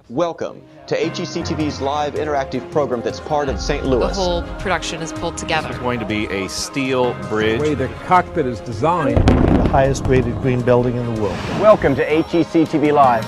Welcome to HECTV's live interactive program that's part of St. Louis. The whole production is pulled together. It's going to be a steel bridge. The way the cockpit is designed. The highest rated green building in the world. Welcome to HECTV Live.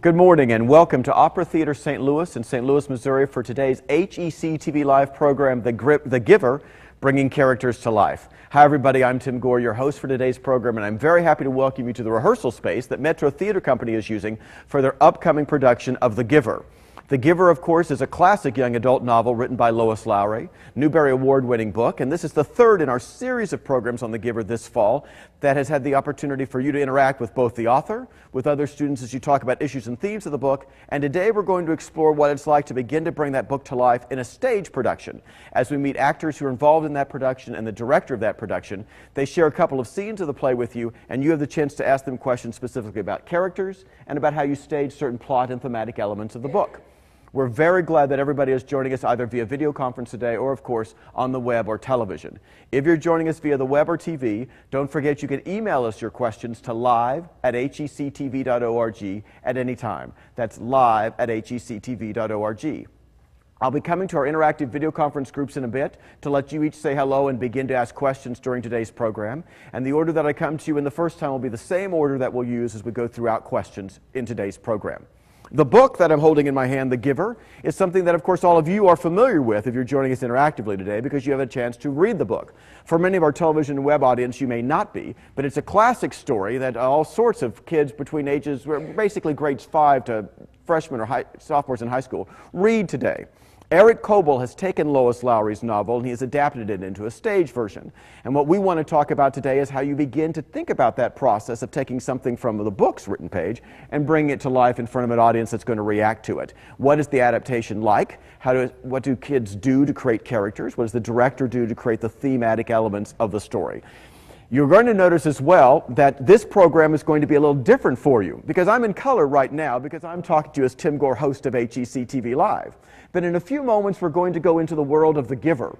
Good morning and welcome to Opera Theater St. Louis in St. Louis, Missouri for today's HECTV Live program, The Giver, bringing characters to life. Hi everybody, I'm Tim Gore, your host for today's program, and I'm very happy to welcome you to the rehearsal space that Metro Theater Company is using for their upcoming production of The Giver. The Giver, of course, is a classic young adult novel written by Lois Lowry, Newberry Award-winning book, and this is the third in our series of programs on The Giver this fall that has had the opportunity for you to interact with both the author, with other students as you talk about issues and themes of the book, and today we're going to explore what it's like to begin to bring that book to life in a stage production. As we meet actors who are involved in that production and the director of that production, they share a couple of scenes of the play with you, and you have the chance to ask them questions specifically about characters and about how you stage certain plot and thematic elements of the book. We're very glad that everybody is joining us either via video conference today or, of course, on the web or television. If you're joining us via the web or TV, don't forget you can email us your questions to live@hectv.org at any time. That's live@hectv.org. I'll be coming to our interactive video conference groups in a bit to let you each say hello and begin to ask questions during today's program. And the order that I come to you in the first time will be the same order that we'll use as we go throughout questions in today's program. The book that I'm holding in my hand, The Giver, is something that, of course, all of you are familiar with if you're joining us interactively today because you have a chance to read the book. For many of our television and web audience, you may not be, but it's a classic story that all sorts of kids between ages, basically grades 5 to freshmen or sophomores in high school, read today. Eric Coble has taken Lois Lowry's novel and he has adapted it into a stage version. And what we want to talk about today is how you begin to think about that process of taking something from the book's written page and bringing it to life in front of an audience that's going to react to it. What is the adaptation like? What do kids do to create characters? What does the director do to create the thematic elements of the story? You're going to notice as well that this program is going to be a little different for you because I'm in color right now because I'm talking to you as Tim Gore, host of HECTV Live. But in a few moments, we're going to go into the world of The Giver.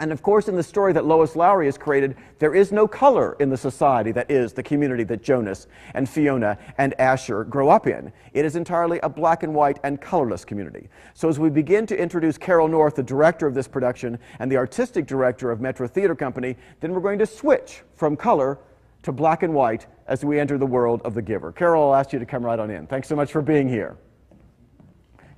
And of course, in the story that Lois Lowry has created, there is no color in the society that is the community that Jonas and Fiona and Asher grow up in. It is entirely a black and white and colorless community. So as we begin to introduce Carol North, the director of this production, and the artistic director of Metro Theater Company, then we're going to switch from color to black and white as we enter the world of The Giver. Carol, I'll ask you to come right on in. Thanks so much for being here.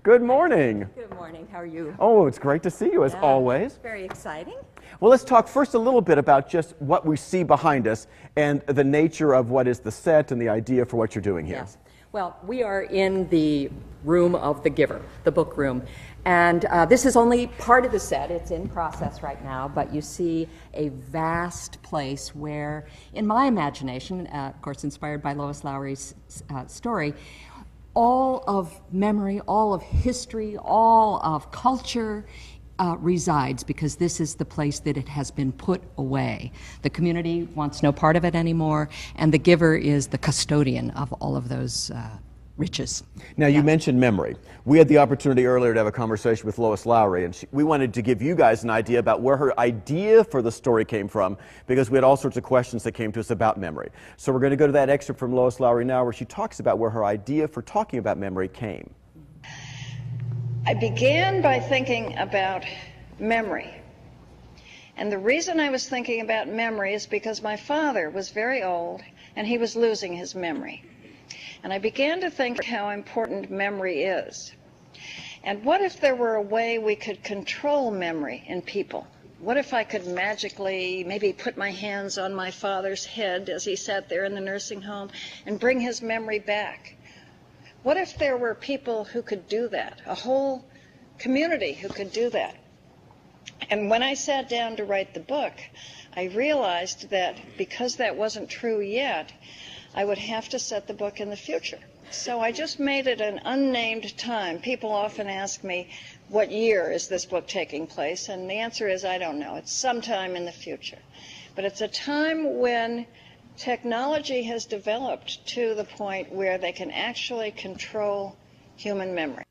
Good morning. Good morning. How are you? Oh, it's great to see you as always. Very exciting. Well, let's talk first a little bit about just what we see behind us and the nature of what is the set and the idea for what you're doing here. Yes. Well, we are in the room of The Giver, the book room. And this is only part of the set. It's in process right now. But you see a vast place where, in my imagination, of course inspired by Lois Lowry's story, all of memory, all of history, all of culture resides because this is the place that it has been put away. The community wants no part of it anymore, and The Giver is the custodian of all of those riches. Now, you mentioned memory. We had the opportunity earlier to have a conversation with Lois Lowry, and we wanted to give you guys an idea about where her idea for the story came from, because we had all sorts of questions that came to us about memory. So we're going to go to that excerpt from Lois Lowry now, where she talks about where her idea for talking about memory came. I began by thinking about memory. And the reason I was thinking about memory is because my father was very old, and he was losing his memory. And I began to think how important memory is. And what if there were a way we could control memory in people? What if I could magically maybe put my hands on my father's head as he sat there in the nursing home and bring his memory back? What if there were people who could do that, a whole community who could do that? And when I sat down to write the book, I realized that because that wasn't true yet, I would have to set the book in the future. So I just made it an unnamed time. People often ask me, what year is this book taking place? And the answer is, I don't know. It's sometime in the future. But it's a time when technology has developed to the point where they can actually control human memory.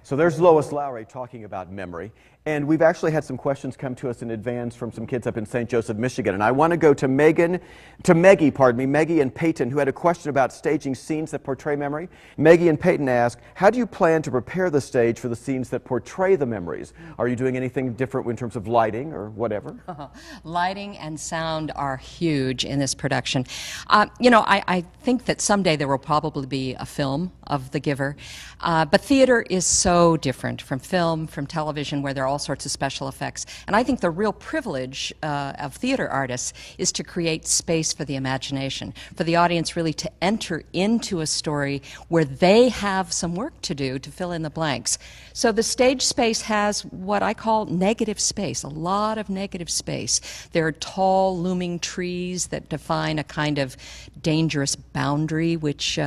So there's Lois Lowry talking about memory. And we've actually had some questions come to us in advance from some kids up in St. Joseph, Michigan. And I want to go to Maggie and Peyton, who had a question about staging scenes that portray memory. Maggie and Peyton ask, how do you plan to prepare the stage for the scenes that portray the memories? Are you doing anything different in terms of lighting or whatever? Lighting and sound are huge in this production. I think that someday there will probably be a film of The Giver. But theater is so different from film, from television, where there are all sorts of special effects. And I think the real privilege of theater artists is to create space for the imagination, for the audience really to enter into a story where they have some work to do to fill in the blanks. So the stage space has what I call negative space, a lot of negative space. There are tall, looming trees that define a kind of dangerous boundary which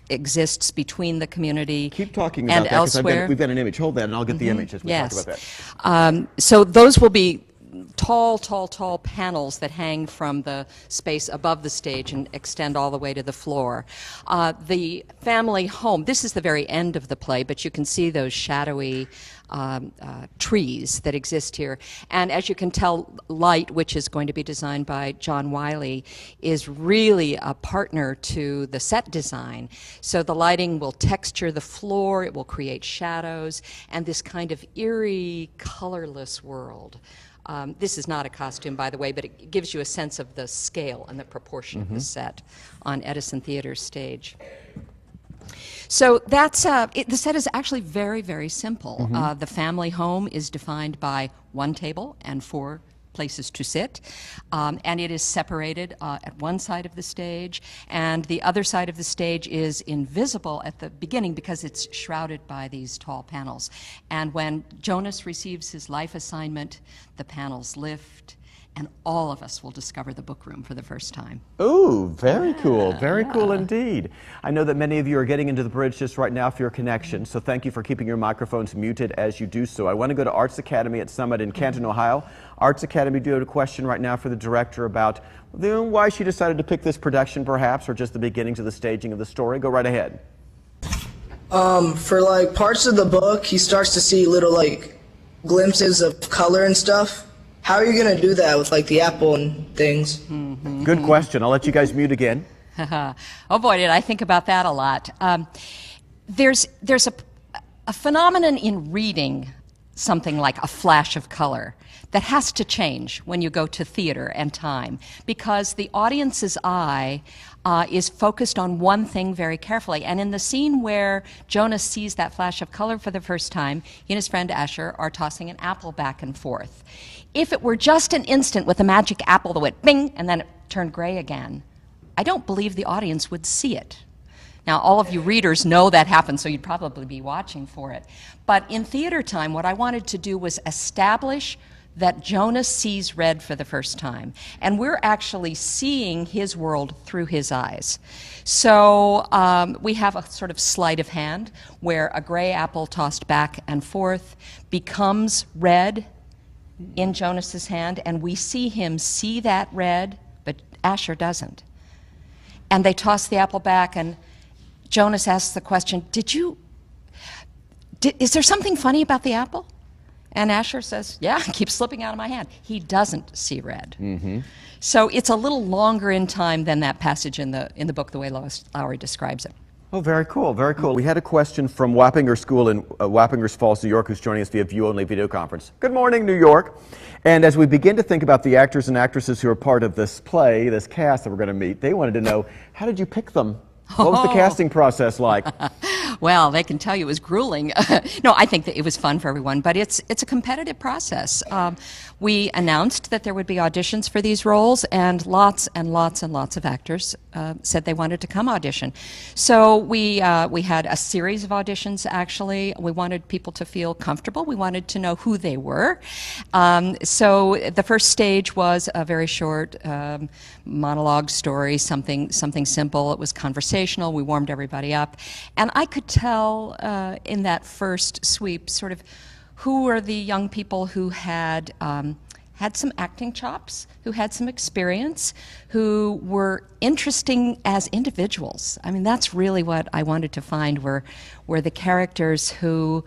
exists between the community Keep talking about and that, 'cause elsewhere. we've got an image. Hold that, and I'll get the image as we talk about that. So those will be tall panels that hang from the space above the stage and extend all the way to the floor. The family home, this is the very end of the play, but you can see those shadowy trees that exist here. And as you can tell, light, which is going to be designed by John Wiley, is really a partner to the set design. So the lighting will texture the floor, it will create shadows, and this kind of eerie, colorless world. This is not a costume, by the way, but it gives you a sense of the scale and the proportion of the set on Edison Theater's stage. So that's the set is actually very, very simple. The family home is defined by one table and 4 places to sit, and it is separated at one side of the stage, and the other side of the stage is invisible at the beginning because it's shrouded by these tall panels. And when Jonas receives his life assignment, the panels lift, and all of us will discover the book room for the first time. Ooh, very cool. Very cool indeed. I know that many of you are getting into the bridge just right now for your connection, so thank you for keeping your microphones muted as you do so. I want to go to Arts Academy at Summit in Canton, Ohio. Arts Academy, do you have a question right now for the director about why she decided to pick this production, perhaps, or just the beginnings of the staging of the story? Go right ahead. For like parts of the book, he starts to see little like glimpses of color and stuff. How are you going to do that with like the apple and things? Good question. I'll let you guys mute again. Oh boy, did I think about that a lot. There's a phenomenon in reading something like a flash of color that has to change when you go to theater and time, because the audience's eye is focused on one thing very carefully. And in the scene where Jonas sees that flash of color for the first time, he and his friend Asher are tossing an apple back and forth. If it were just an instant with a magic apple that went bing and then it turned gray again, I don't believe the audience would see it. Now, all of you readers know that happens, so you'd probably be watching for it. But in theater time, what I wanted to do was establish that Jonas sees red for the first time, and we're actually seeing his world through his eyes. So we have a sort of sleight of hand where a gray apple tossed back and forth becomes red in Jonas's hand, and we see him see that red, but Asher doesn't. And they toss the apple back, and Jonas asks the question, is there something funny about the apple? And Asher says, yeah, it keeps slipping out of my hand. He doesn't see red. So it's a little longer in time than that passage in the book, the way Lois Lowry describes it. Oh, very cool, very cool. We had a question from Wappinger School in Wappingers Falls, New York, who's joining us via view-only video conference. Good morning, New York. And as we begin to think about the actors and actresses who are part of this play, this cast that we're going to meet, they wanted to know, how did you pick them? What was the casting process like? Well, they can tell you it was grueling. No, I think that it was fun for everyone, but it's a competitive process. We announced that there would be auditions for these roles, and lots of actors said they wanted to come audition. So we had a series of auditions, actually. We wanted people to feel comfortable. We wanted to know who they were. So the first stage was a very short monologue story, something simple. It was conversational. We warmed everybody up. And I could tell in that first sweep sort of who were the young people who had had some acting chops, who had some experience, who were interesting as individuals. I mean, that's really what I wanted to find, were the characters who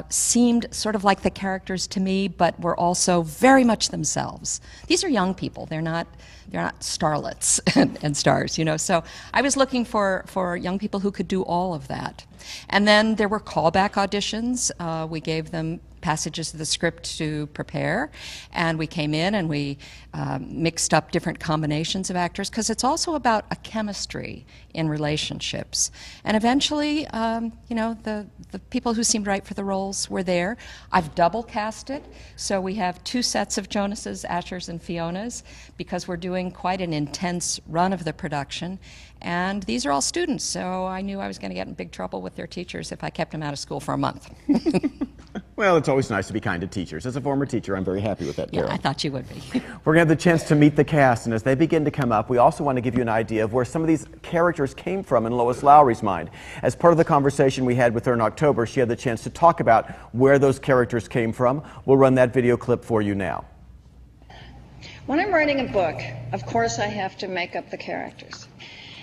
seemed sort of like the characters to me, but were also very much themselves. These are young people. They're not starlets and stars, you know. So I was looking for young people who could do all of that. And then there were callback auditions. We gave them passages of the script to prepare, and we came in and we mixed up different combinations of actors, because it's also about a chemistry in relationships. And eventually, you know, the people who seemed right for the roles were there. I've double casted, so we have 2 sets of Jonases, Ashers, and Fionas, because we're doing quite an intense run of the production. And these are all students, so I knew I was going to get in big trouble with their teachers if I kept them out of school for a month. Well, it's always nice to be kind to teachers. As a former teacher, I'm very happy with that, Carol. Yeah, I thought you would be. We're going to have the chance to meet the cast, and as they begin to come up, we also want to give you an idea of where some of these characters came from in Lois Lowry's mind. As part of the conversation we had with her in October, she had the chance to talk about where those characters came from. We'll run that video clip for you now. When I'm writing a book, of course I have to make up the characters.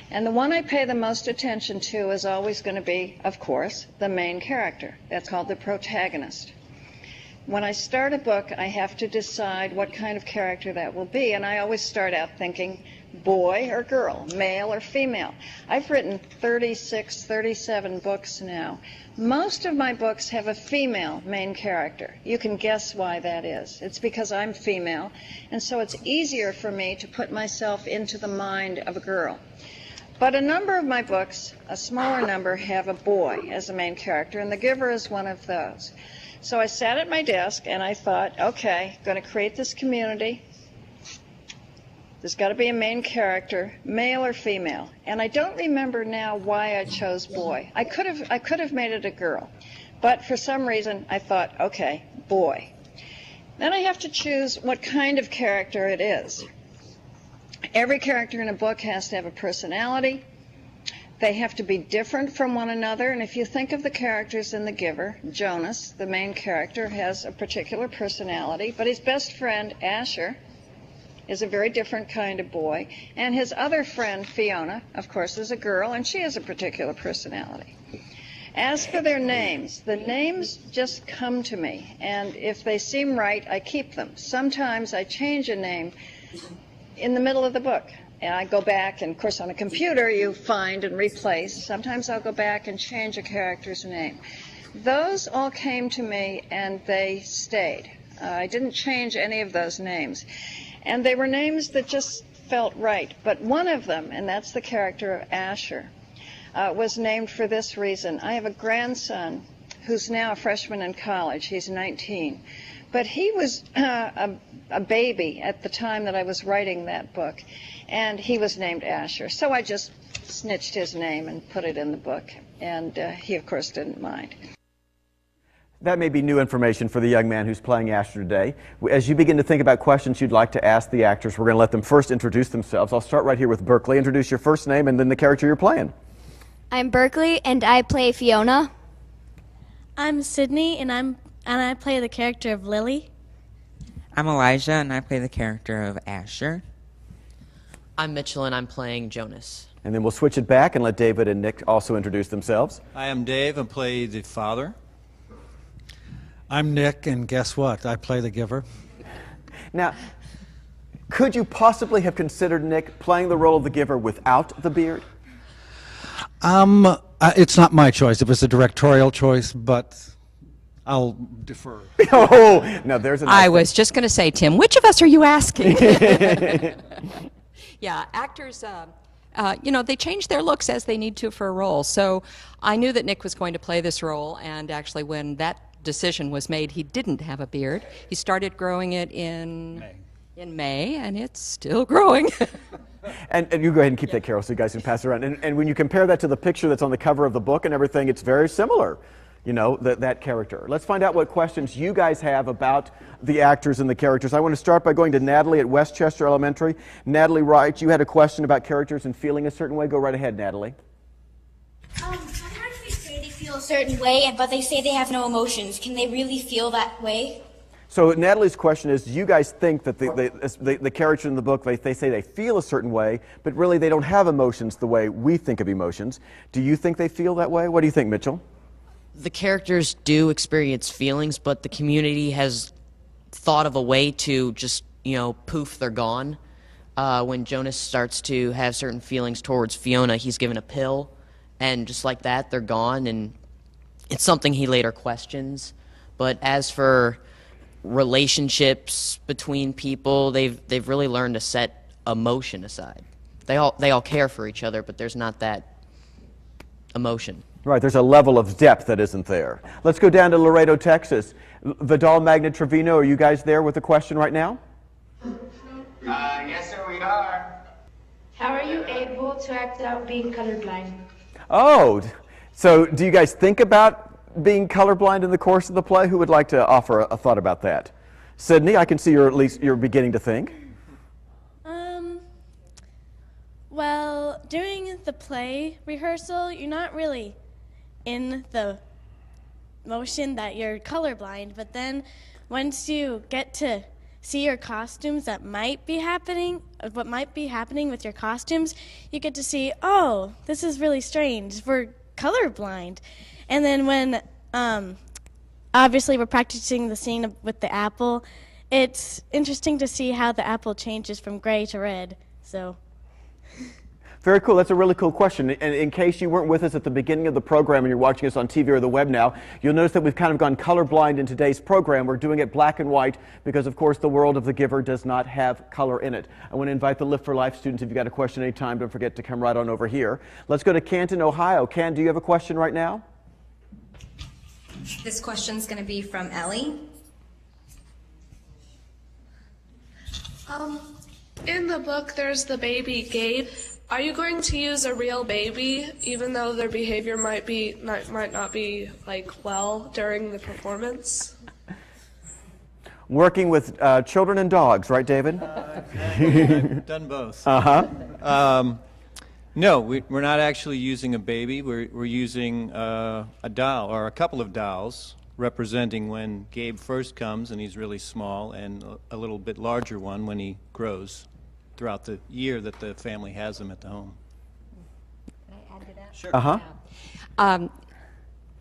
And the one I pay the most attention to is always going to be, of course, the main character. That's called the protagonist. When I start a book, I have to decide what kind of character that will be, and I always start out thinking boy or girl, male or female. I've written 36, 37 books now. Most of my books have a female main character. You can guess why that is. It's because I'm female, and so it's easier for me to put myself into the mind of a girl. But a number of my books, a smaller number, have a boy as the main character, and The Giver is one of those. So I sat at my desk and I thought, okay, going to create this community. There's got to be a main character, male or female. And I don't remember now why I chose boy. I could have made it a girl. But for some reason I thought, okay, boy. Then I have to choose what kind of character it is. Every character in a book has to have a personality. They have to be different from one another. And if you think of the characters in The Giver, Jonas, the main character, has a particular personality, but his best friend, Asher, is a very different kind of boy. And his other friend, Fiona, of course, is a girl, and she has a particular personality. As for their names, the names just come to me, and if they seem right, I keep them. Sometimes I change a name in the middle of the book, and I go back, and of course on a computer you find and replace. Sometimes I'll go back and change a character's name. Those all came to me and they stayed. I didn't change any of those names. And they were names that just felt right. But one of them, and that's the character of Asher, was named for this reason. I have a grandson who's now a freshman in college. He's 19. But he was a baby at the time that I was writing that book, and he was named Asher. So I just snitched his name and put it in the book, and he, of course, didn't mind. That may be new information for the young man who's playing Asher today. As you begin to think about questions you'd like to ask the actors, we're going to let them first introduce themselves. I'll start right here with Berkeley. Introduce your first name and then the character you're playing. I'm Berkeley, and I play Fiona. I'm Sydney, and I play the character of Lily. I'm Elijah, and I play the character of Asher. I'm Mitchell, and I'm playing Jonas. And then we'll switch it back and let David and Nick also introduce themselves. I am Dave and play the father. I'm Nick, and guess what? I play the Giver. Now, could you possibly have considered Nick playing the role of the Giver without the beard? It's not my choice. It was a directorial choice, but I'll defer. Oh, no, there's a nice I was just going to say, Tim, which of us are you asking? Yeah, actors, you know, they change their looks as they need to for a role. So I knew that Nick was going to play this role, and actually when that decision was made, he didn't have a beard. He started growing it in May, and it's still growing. And you go ahead and keep that, Carol, so you guys can pass it around. And when you compare that to the picture that's on the cover of the book and everything, it's very similar, you know, that character. Let's find out what questions you guys have about the actors and the characters. I want to start by going to Natalie at Westchester Elementary. Natalie Wright, you had a question about characters and feeling a certain way. Go right ahead, Natalie. Sometimes they say they feel a certain way, but they say they have no emotions. Can they really feel that way? So Natalie's question is, do you guys think that the character in the book, they say they feel a certain way, but really they don't have emotions the way we think of emotions. Do you think they feel that way? What do you think, Mitchell? The characters do experience feelings, but the community has thought of a way to just, poof, they're gone. When Jonas starts to have certain feelings towards Fiona, he's given a pill, and just like that, they're gone, and it's something he later questions. But as for relationships between people, they've really learned to set emotion aside. They all care for each other, but there's not that emotion. Right, there's a level of depth that isn't there. Let's go down to Laredo, Texas. Vidal, Magna, Trevino, are you guys there with a question right now? Yes, sir, we are. How are you able to act out being colorblind? Oh, so do you guys think about being colorblind in the course of the play? Who would like to offer a thought about that? Sydney, I can see you're beginning to think. Well, during the play rehearsal, you're not really in the motion that you're colorblind, but then once you get to see your costumes that might be happening, what might be happening with your costumes, you get to see, oh, this is really strange. We're colorblind. And then when, obviously we're practicing the scene with the apple, it's interesting to see how the apple changes from gray to red, so. Very cool. That's a really cool question. And in case you weren't with us at the beginning of the program and you're watching us on TV or the web now, you'll notice that we've kind of gone colorblind in today's program. We're doing it black and white because, of course, the world of The Giver does not have color in it. I want to invite the Lift for Life students. If you've got a question anytime, don't forget to come right on over here. Let's go to Canton, Ohio. Can, do you have a question right now? This question's going to be from Ellie. In the book, there's the baby Gabe. Are you going to use a real baby, even though their behavior might not be well during the performance? Working with children and dogs, right, David? I've done both. No, we're not actually using a baby. We're using a doll or a couple of dolls representing when Gabe first comes and he's really small, and a little bit larger one when he grows throughout the year that the family has him at the home. Can I add to that? Sure.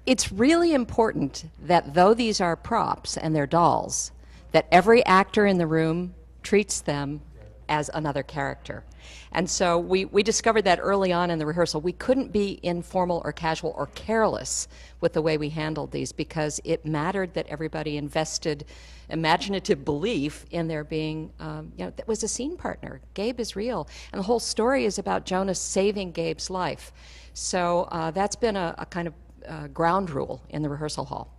It's really important that though these are props and they're dolls, that every actor in the room treats them as another character. And so we discovered that early on in the rehearsal. We couldn't be informal or casual or careless with the way we handled these, because it mattered that everybody invested imaginative belief in there being, that was a scene partner. Gabe is real. And the whole story is about Jonas saving Gabe's life. So that's been a kind of ground rule in the rehearsal hall.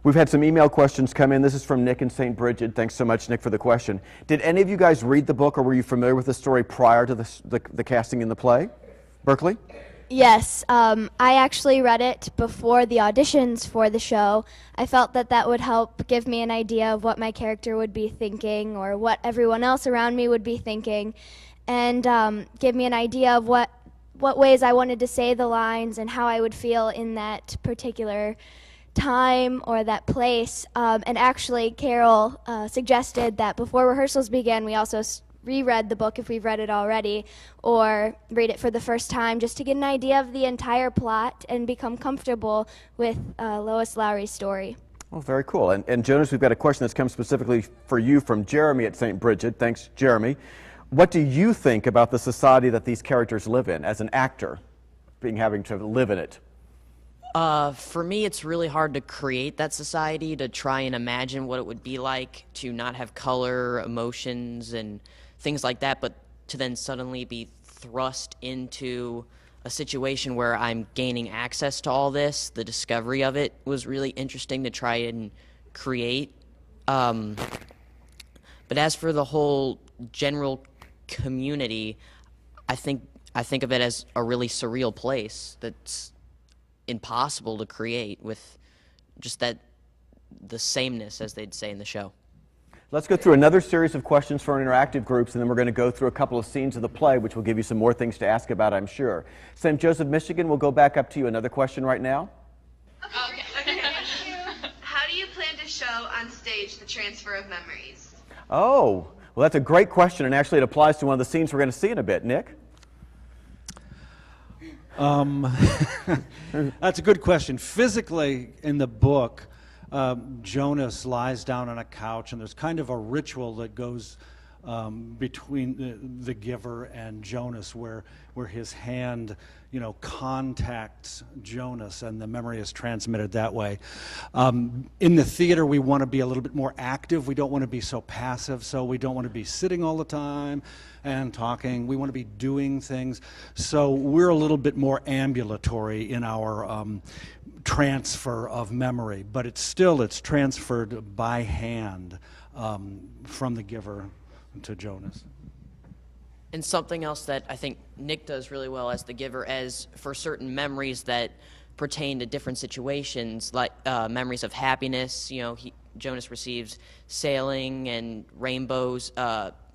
We've had some email questions come in. This is from Nick in St. Bridget. Thanks so much, Nick, for the question. Did any of you guys read the book, or were you familiar with the story prior to the casting in the play? Berkeley? Yes, I actually read it before the auditions for the show. I felt that that would help give me an idea of what my character would be thinking, or what everyone else around me would be thinking, and give me an idea of what ways I wanted to say the lines and how I would feel in that particular time or that place. And actually, Carol suggested that before rehearsals began, we also reread the book if we've read it already, or read it for the first time, just to get an idea of the entire plot and become comfortable with Lois Lowry's story. Oh, very cool. And Jonas, we've got a question that's come specifically for you from Jeremy at St. Bridget. Thanks, Jeremy. What do you think about the society that these characters live in as an actor, having to live in it? For me, it's really hard to create that society, to try and imagine what it would be like to not have color, emotions, and things like that, but to then suddenly be thrust into a situation where I'm gaining access to all this. The discovery of it was really interesting to try and create. But as for the whole general community, I think of it as a really surreal place that's impossible to create with just the sameness, as they'd say in the show. Let's go through another series of questions for our interactive groups, and then we're going to go through a couple of scenes of the play, which will give you some more things to ask about, I'm sure. St. Joseph, Michigan, we'll go back up to you. Another question right now. Okay. How do you plan to show on stage the transfer of memories? Oh, well, that's a great question, and actually it applies to one of the scenes we're going to see in a bit. Nick? That's a good question. Physically, in the book, Jonas lies down on a couch, and there's kind of a ritual that goes between the giver and Jonas, where his hand, contacts Jonas, and the memory is transmitted that way. In the theater, we want to be a little bit more active. We don't want to be so passive, so we don't want to be sitting all the time and talking. We want to be doing things. So we're a little bit more ambulatory in our transfer of memory, but it's transferred by hand from the giver to Jonas. And something else that I think Nick does really well as the giver, as for certain memories that pertain to different situations, like memories of happiness, Jonas receives sailing and rainbows.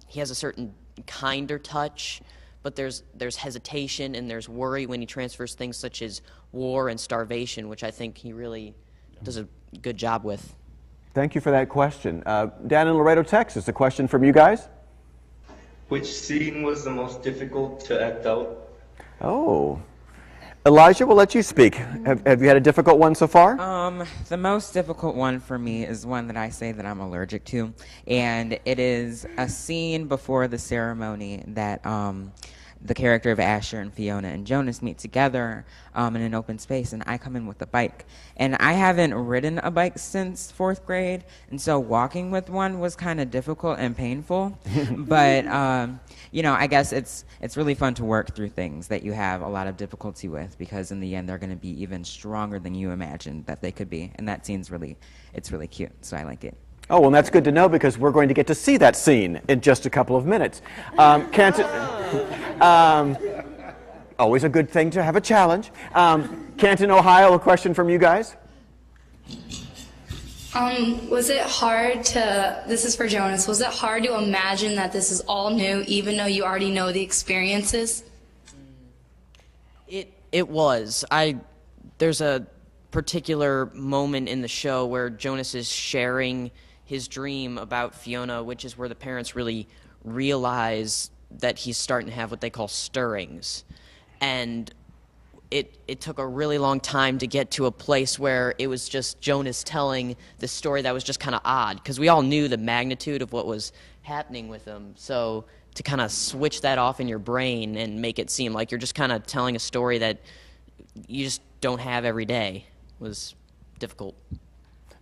He has a certain kinder touch, but there's hesitation and there's worry when he transfers things such as war and starvation, which I think he really does a good job with. Thank you for that question. Down in Laredo, Texas, a question from you guys. Which scene was the most difficult to act out? Oh. Elijah, we'll let you speak. Have you had a difficult one so far? The most difficult one for me is one that I say that I'm allergic to, and it is a scene before the ceremony that the character of Asher and Fiona and Jonas meet together in an open space, and I come in with a bike. And I haven't ridden a bike since 4th grade, and so walking with one was kind of difficult and painful. But, I guess it's really fun to work through things that you have a lot of difficulty with, because in the end they're going to be even stronger than you imagined that they could be. And that scene's really cute, so I like it. Oh, well, that's good to know, because we're going to get to see that scene in just a couple of minutes. Always a good thing to have a challenge. Canton, Ohio, a question from you guys. Was it hard to, this is for Jonas, was it hard to imagine that this is all new, even though you already know the experiences? It was. There's a particular moment in the show where Jonas is sharing his dream about Fiona, which is where the parents really realize that he's starting to have what they call stirrings. And it took a really long time to get to a place where it was just Jonas telling this story that was just kind of odd, because we all knew the magnitude of what was happening with him. So to kind of switch that off in your brain and make it seem like you're just kind of telling a story that you just don't have every day was difficult.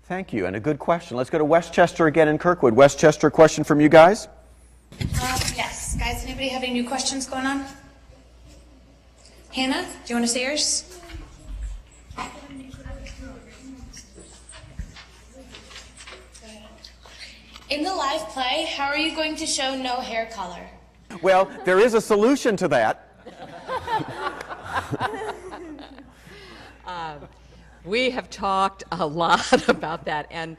Thank you, and a good question. Let's go to Westchester again in Kirkwood. Westchester, a question from you guys? Yes. Guys, anybody have any new questions going on? Hannah, do you want to say yours? In the live play, how are you going to show no hair color? Well, there is a solution to that. We have talked a lot about that, and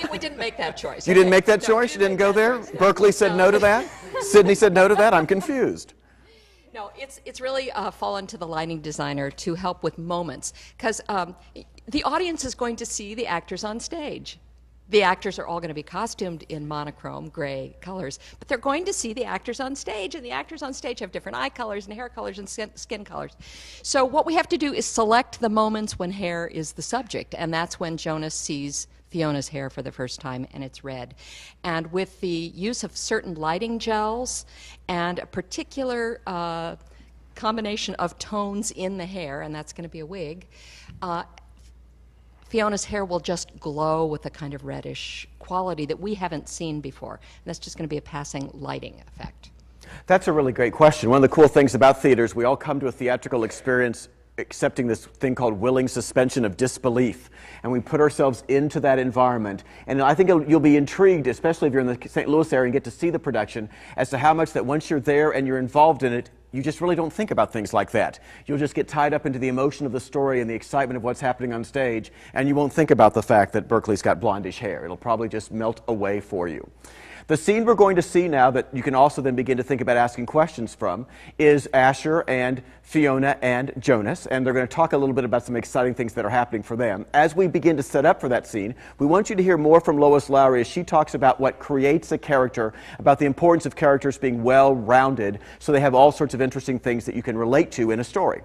we didn't make that choice. You didn't make that choice? You didn't go there? Berkeley said no to that? Sydney said no to that? I'm confused. No, it's really fallen to the lighting designer to help with moments, because the audience is going to see the actors on stage. The actors are all going to be costumed in monochrome gray colors, but they're going to see the actors on stage, and the actors on stage have different eye colors and hair colors and skin colors. So what we have to do is select the moments when hair is the subject, and that's when Jonas sees Fiona's hair for the first time, and it's red. And with the use of certain lighting gels and a particular combination of tones in the hair, and that's going to be a wig, Fiona's hair will just glow with a kind of reddish quality that we haven't seen before. And that's just going to be a passing lighting effect. That's a really great question. One of the cool things about theaters, we all come to a theatrical experience accepting this thing called willing suspension of disbelief. And we put ourselves into that environment. And I think you'll be intrigued, especially if you're in the St. Louis area and get to see the production, as to how much that once you're there and you're involved in it, you just really don't think about things like that. You'll just get tied up into the emotion of the story and the excitement of what's happening on stage, and you won't think about the fact that Berkeley's got blondish hair. It'll probably just melt away for you. The scene we're going to see now that you can also then begin to think about asking questions from is Asher and Fiona and Jonas, and they're going to talk a little bit about some exciting things that are happening for them. As we begin to set up for that scene, we want you to hear more from Lois Lowry as she talks about what creates a character, about the importance of characters being well-rounded so they have all sorts of interesting things that you can relate to in a story.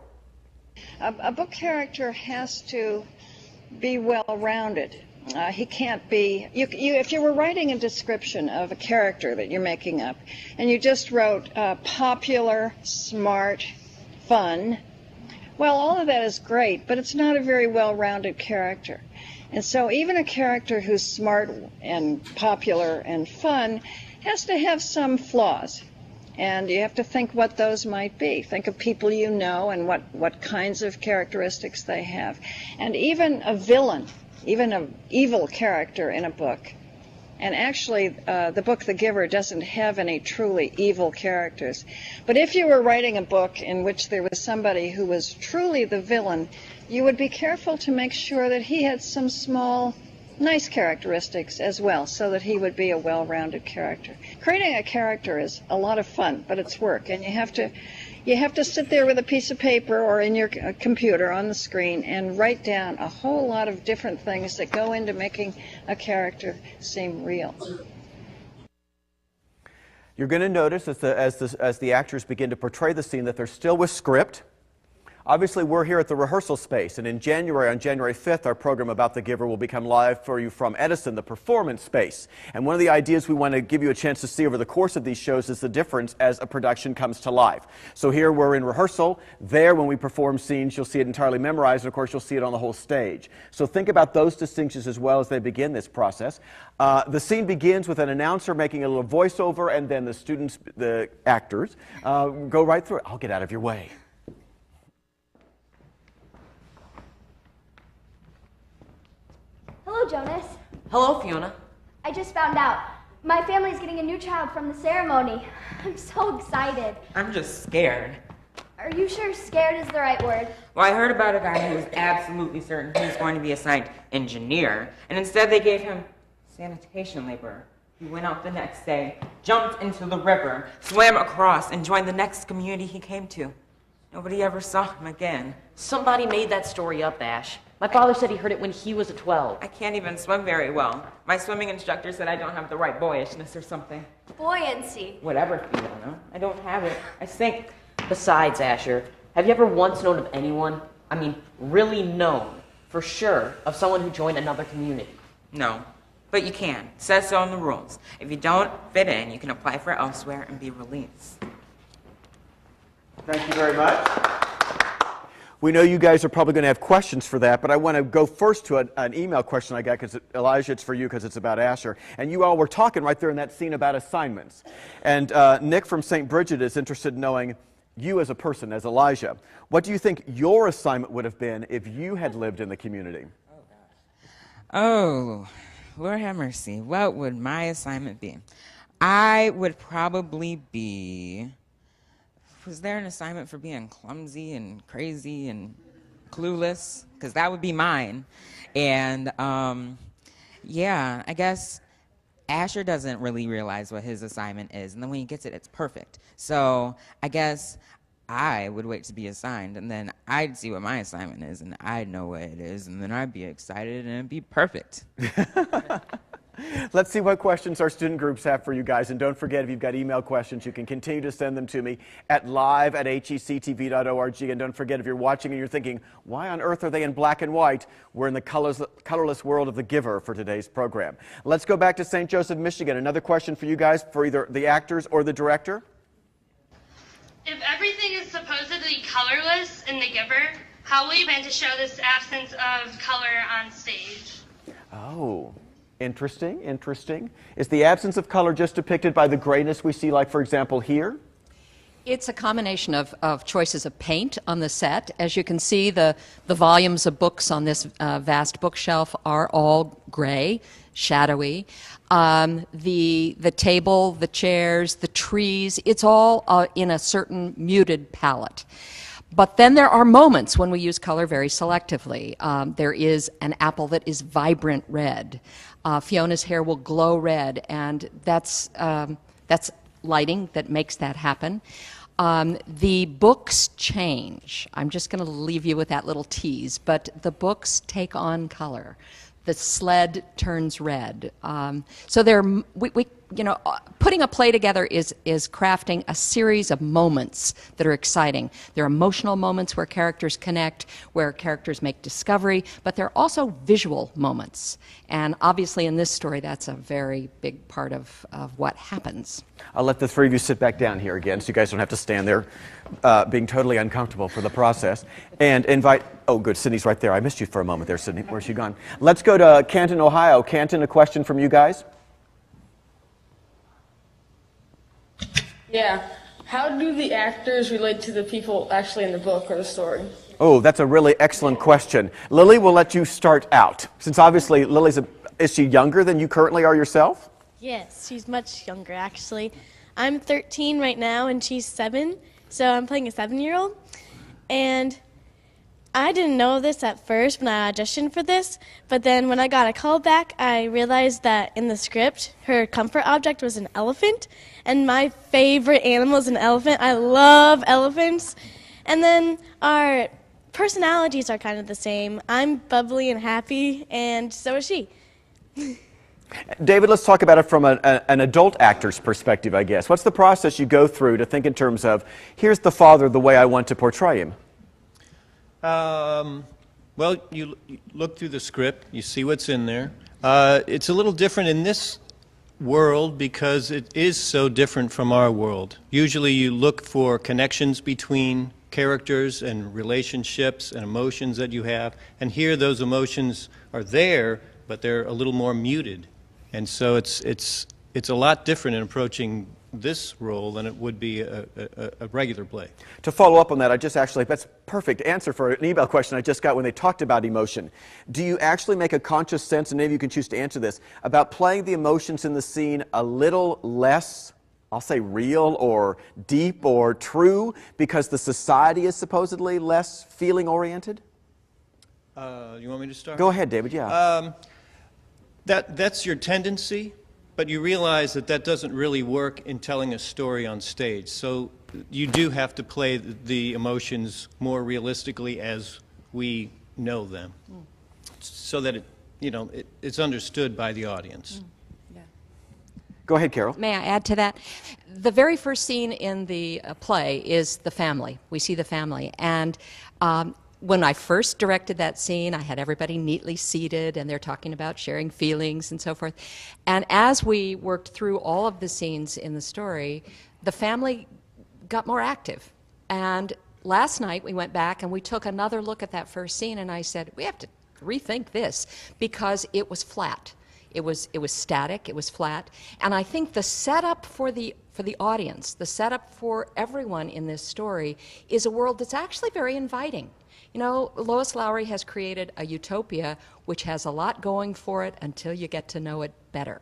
A book character has to be well-rounded. He can't be, if you were writing a description of a character that you're making up, and you just wrote popular, smart, fun, well, all of that is great, but it's not a very well-rounded character. And so even a character who's smart and popular and fun has to have some flaws. And you have to think what those might be. Think of people you know and what kinds of characteristics they have. And even a villain, even an evil character in a book. And actually, the book The Giver doesn't have any truly evil characters. But if you were writing a book in which there was somebody who was truly the villain, you would be careful to make sure that he had some small, nice characteristics as well, so that he would be a well-rounded character. Creating a character is a lot of fun, but it's work, and you have to sit there with a piece of paper or in your computer on the screen and write down a whole lot of different things that go into making a character seem real. You're going to notice as the actors begin to portray the scene that they're still with script. Obviously, we're here at the rehearsal space, and in January, on January 5th, our program about The Giver will become live for you from Edison, the performance space. And one of the ideas we want to give you a chance to see over the course of these shows is the difference as a production comes to life. So here we're in rehearsal. There, when we perform scenes, you'll see it entirely memorized, and of course, you'll see it on the whole stage. So think about those distinctions as well as they begin this process. The scene begins with an announcer making a little voiceover, and then the students, the actors, go right through it. I'll get out of your way. Hello, Jonas. Hello, Fiona. I just found out. My family's getting a new child from the ceremony. I'm so excited. I'm just scared. Are you sure scared is the right word? Well, I heard about a guy who was absolutely certain he was going to be assigned engineer, and instead they gave him sanitation laborer. He went out the next day, jumped into the river, swam across, and joined the next community he came to. Nobody ever saw him again. Somebody made that story up, Ash. My father said he heard it when he was 12. I can't even swim very well. My swimming instructor said I don't have the right boyishness or something. Buoyancy. Whatever, Fiona. I don't have it. I sink. Besides, Asher, have you ever once known of anyone, I mean, really known, for sure, of someone who joined another community? No. But you can. It says so in the rules. If you don't fit in, you can apply for elsewhere and be released. Thank you very much. We know you guys are probably going to have questions for that, but I want to go first to an email question I got, because Elijah, it's for you because it's about Asher. And you all were talking right there in that scene about assignments. And Nick from St. Bridget is interested in knowing you as a person, as Elijah. What do you think your assignment would have been if you had lived in the community? Oh, Lord have mercy. What would my assignment be? I would probably be... Was there an assignment for being clumsy and crazy and clueless? Because that would be mine. And yeah, I guess Asher doesn't really realize what his assignment is. And then when he gets it, it's perfect. So I guess I would wait to be assigned. And then I'd see what my assignment is. And I'd know what it is. And then I'd be excited and it'd be perfect. Let's see what questions our student groups have for you guys. And don't forget, if you've got email questions, you can continue to send them to me at live@hectv.org. And don't forget, if you're watching and you're thinking, why on earth are they in black and white? We're in the colorless world of The Giver for today's program. Let's go back to St. Joseph, Michigan. Another question for you guys, for either the actors or the director. If everything is supposedly colorless in The Giver, how will you plan to show this absence of color on stage? Oh. Interesting, interesting. Is the absence of color just depicted by the grayness we see, like, for example, here? It's a combination of choices of paint on the set. As you can see, the volumes of books on this vast bookshelf are all gray, shadowy. The table, the chairs, the trees, it's all in a certain muted palette. But then there are moments when we use color very selectively. There is an apple that is vibrant red. Fiona's hair will glow red, and that's lighting that makes that happen. The books change. I'm just going to leave you with that little tease, but the books take on color. The sled turns red. So putting a play together is crafting a series of moments that are exciting. There are emotional moments where characters connect, where characters make discovery, but there are also visual moments. And obviously in this story, that's a very big part of what happens. I'll let the three of you sit back down here again so you guys don't have to stand there being totally uncomfortable for the process. And invite, oh good, Sydney's right there. I missed you for a moment there, Sydney. Where's she gone? Let's go to Canton, Ohio. Canton, a question from you guys? Yeah. How do the actors relate to the people actually in the book or the story? Oh, that's a really excellent question. Lily, we'll let you start out. Since obviously Lily's is she younger than you currently are yourself? Yes, she's much younger, actually. I'm 13 right now, and she's 7, so I'm playing a 7-year-old. And I didn't know this at first when I auditioned for this, but then when I got a call back, I realized that in the script, her comfort object was an elephant, and my favorite animal is an elephant. I love elephants. And then our personalities are kind of the same. I'm bubbly and happy, and so is she. David, let's talk about it from an adult actor's perspective, I guess. What's the process you go through to think in terms of, here's the father the way I want to portray him? Well, you look through the script, you see what's in there. It's a little different in this world because it is so different from our world. Usually you look for connections between characters and relationships and emotions that you have, and here those emotions are there, but they're a little more muted. And so it's a lot different in approaching this role than it would be a regular play. To follow up on that, that's a perfect answer for an email question I just got when they talked about emotion. Do you actually make a conscious sense, and maybe you can choose to answer this, about playing the emotions in the scene a little less, I'll say real or deep or true, because the society is supposedly less feeling-oriented? You want me to start? Go ahead, David, yeah. That's your tendency, but you realize that that doesn't really work in telling a story on stage. So you do have to play the emotions more realistically as we know them, so that it's understood by the audience. Go ahead, Carol. May I add to that? The very first scene in the play is the family. We see the family. And when I first directed that scene, I had everybody neatly seated, and they're talking about sharing feelings and so forth. And as we worked through all of the scenes in the story, the family got more active. And last night we went back and we took another look at that first scene, and I said, we have to rethink this because it was flat. It was static, it was flat. And I think the setup for the audience, the setup for everyone in this story is a world that's actually very inviting. You know, Lois Lowry has created a utopia which has a lot going for it until you get to know it better.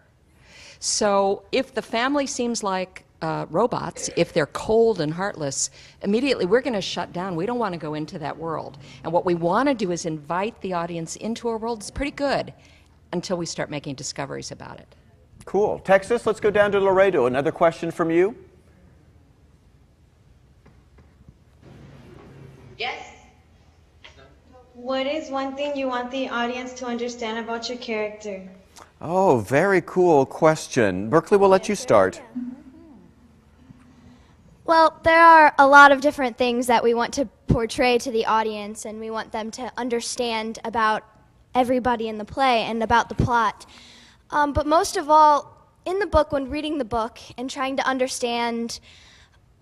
So if the family seems like robots, if they're cold and heartless, immediately we're going to shut down. We don't want to go into that world. And what we want to do is invite the audience into a world that's pretty good until we start making discoveries about it. Cool. Texas, let's go down to Laredo. Another question from you? Yes. What is one thing you want the audience to understand about your character? Oh, very cool question. Berkeley, we'll let you start. Well, there are a lot of different things that we want to portray to the audience, and we want them to understand about everybody in the play and about the plot. But most of all, in the book, when reading the book and trying to understand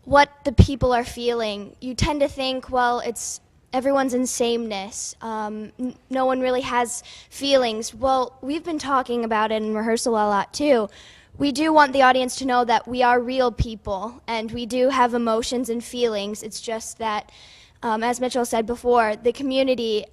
what the people are feeling, you tend to think, well, it's everyone's in sameness. No one really has feelings. Well, we've been talking about it in rehearsal a lot too. We do want the audience to know that we are real people and we do have emotions and feelings. It's just that, as Mitchell said before, the community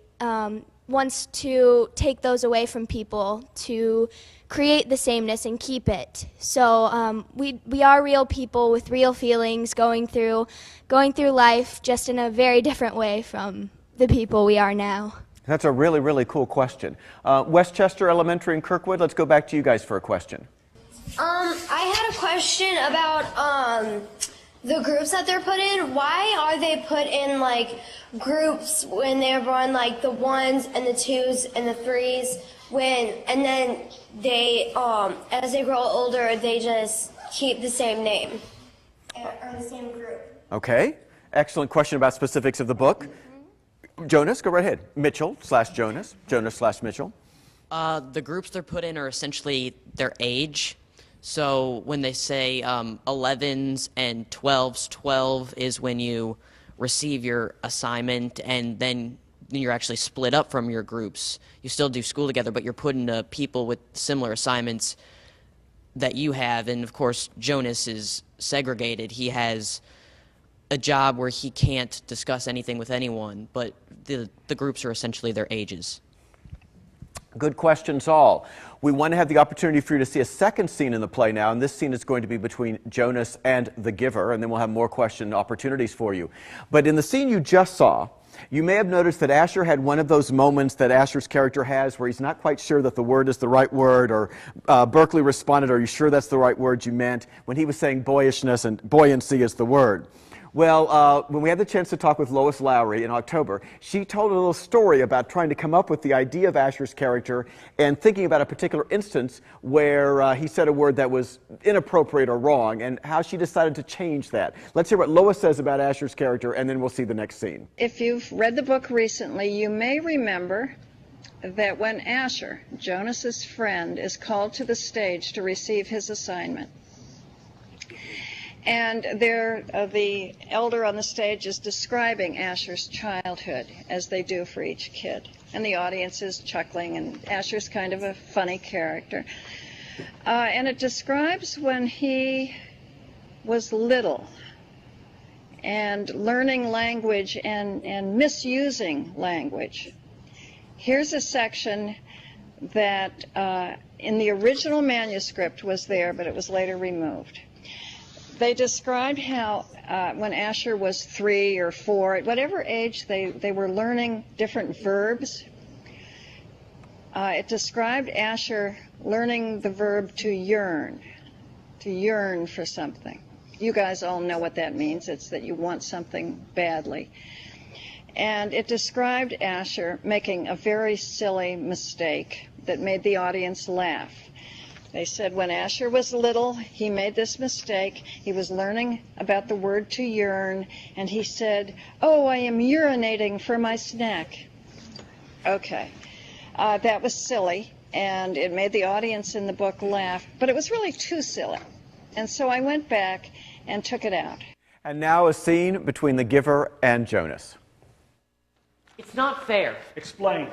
wants to take those away from people to create the sameness and keep it. So we are real people with real feelings going through life just in a very different way from the people we are now. That's a really, really cool question. Westchester Elementary in Kirkwood, let's go back to you guys for a question. I had a question about the groups that they're put in. Why are they put in like groups when they're born, like the 1s and the 2s and the 3s, and then they as they grow older they just keep the same name or the same group? Okay, excellent question about specifics of the book. Jonas, go right ahead. Mitchell/Jonas, Jonas/Mitchell. The groups they're put in are essentially their age. So when they say 11s and 12s, 12 is when you receive your assignment, and then you're actually split up from your groups. You still do school together, but you're put into people with similar assignments that you have. And of course, Jonas is segregated. He has a job where he can't discuss anything with anyone, but the groups are essentially their ages. Good questions all. We want to have the opportunity for you to see a second scene in the play now, and this scene is going to be between Jonas and the giver, and then we'll have more question opportunities for you. But in the scene you just saw, you may have noticed that Asher had one of those moments that Asher's character has where he's not quite sure that the word is the right word, or Berkeley responded, "Are you sure that's the right word you meant?" when he was saying boyishness and buoyancy is the word. Well, when we had the chance to talk with Lois Lowry in October, she told a little story about trying to come up with the idea of Asher's character and thinking about a particular instance where he said a word that was inappropriate or wrong, and how she decided to change that. Let's hear what Lois says about Asher's character, and then we'll see the next scene. If you've read the book recently, you may remember that when Asher, Jonas's friend, is called to the stage to receive his assignment, and the elder on the stage is describing Asher's childhood, as they do for each kid. And the audience is chuckling, and Asher's kind of a funny character. And it describes when he was little and learning language and misusing language. Here's a section that in the original manuscript was there, but it was later removed. They described how when Asher was 3 or 4, at whatever age they were learning different verbs. It described Asher learning the verb to yearn for something. You guys all know what that means. It's that you want something badly. And it described Asher making a very silly mistake that made the audience laugh. They said when Asher was little, he made this mistake. He was learning about the word to yearn, and he said, "Oh, I am urinating for my snack." Okay, that was silly, and it made the audience in the book laugh, but it was really too silly. And so I went back and took it out. And now a scene between the giver and Jonas. It's not fair. Explain.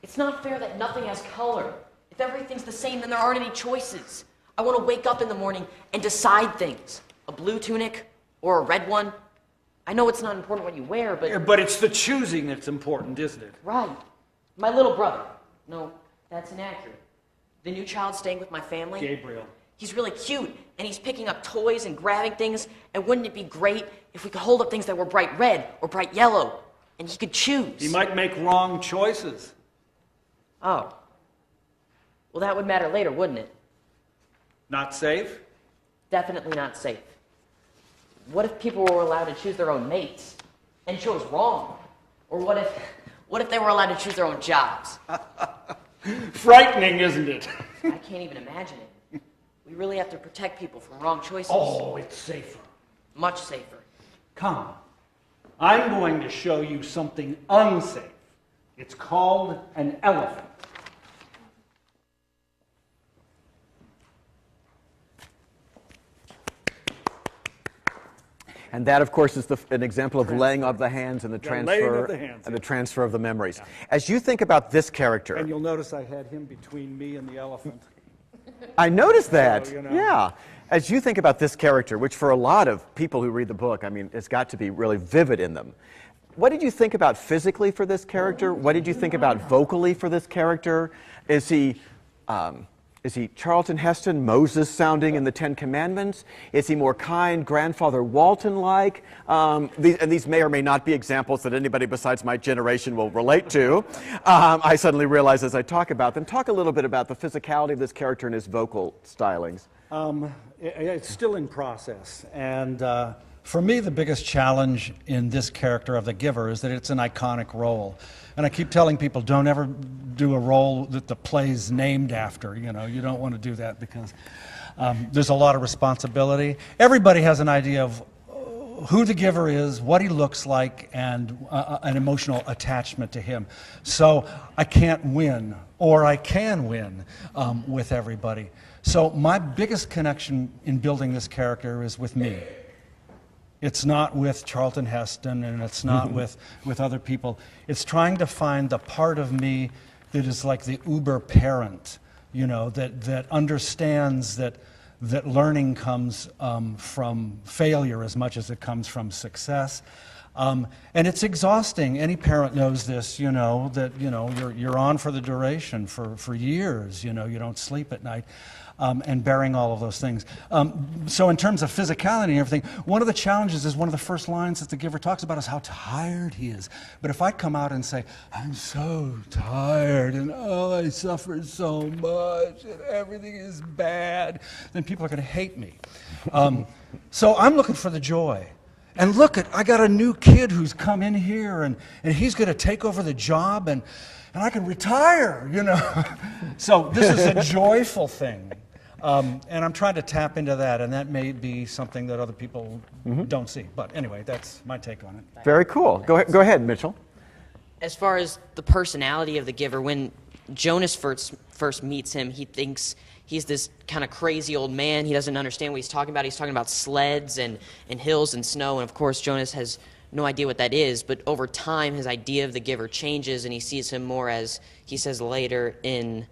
It's not fair that nothing has color. If everything's the same, then there aren't any choices. I want to wake up in the morning and decide things. A blue tunic or a red one. I know it's not important what you wear, but... Yeah, but it's the choosing that's important, isn't it? Right. My little brother. No, that's inaccurate. The new child staying with my family. Gabriel. He's really cute, and he's picking up toys and grabbing things, and wouldn't it be great if we could hold up things that were bright red or bright yellow, and he could choose? He might make wrong choices. Oh. Well, that would matter later, wouldn't it? Not safe? Definitely not safe. What if people were allowed to choose their own mates and chose wrong? Or what if they were allowed to choose their own jobs? Frightening, isn't it? I can't even imagine it. We really have to protect people from wrong choices. Oh, it's safer. Much safer. Come. I'm going to show you something unsafe. It's called an elephant. And that, of course, is an example of laying of the hands and the transfer and the transfer of the memories. Yeah. As you think about this character, and you'll notice I had him between me and the elephant. I noticed that. So, you know. Yeah. As you think about this character, which for a lot of people who read the book, I mean, it's got to be really vivid in them. what did you think about physically for this character? What did you think about vocally for this character? Is he Charlton Heston, Moses sounding in the Ten Commandments? Is he more kind, Grandfather Walton-like? These may or may not be examples that anybody besides my generation will relate to. I suddenly realize as I talk about them. Talk a little bit about the physicality of this character and his vocal stylings. It's still in process, and for me, the biggest challenge in this character of the Giver is that it's an iconic role. And I keep telling people, don't ever do a role that the play's named after. You know, you don't want to do that because there's a lot of responsibility. Everybody has an idea of who the Giver is, what he looks like, and an emotional attachment to him. So I can't win, or I can win with everybody. So my biggest connection in building this character is with me. It's not with Charlton Heston, and it's not with other people. It's trying to find the part of me that is like the uber parent, you know, that understands that learning comes from failure as much as it comes from success. And it's exhausting. Any parent knows this, you know, that, you know, you're on for the duration for years, you know, you don't sleep at night. And bearing all of those things. So in terms of physicality and everything, one of the challenges is one of the first lines that the Giver talks about is how tired he is. But if I come out and say, I'm so tired, and oh, I suffered so much, and everything is bad, then people are going to hate me. So I'm looking for the joy. And look, I got a new kid who's come in here, and he's going to take over the job, and I can retire, you know. So this is a joyful thing. And I'm trying to tap into that, and that may be something that other people don't see. But anyway, that's my take on it. Very cool. Go ahead, Mitchell. As far as the personality of the Giver, when Jonas first meets him, he thinks he's this kind of crazy old man. He doesn't understand what he's talking about. He's talking about sleds and hills and snow, and of course Jonas has no idea what that is, but over time his idea of the Giver changes, and he sees him more as, he says later in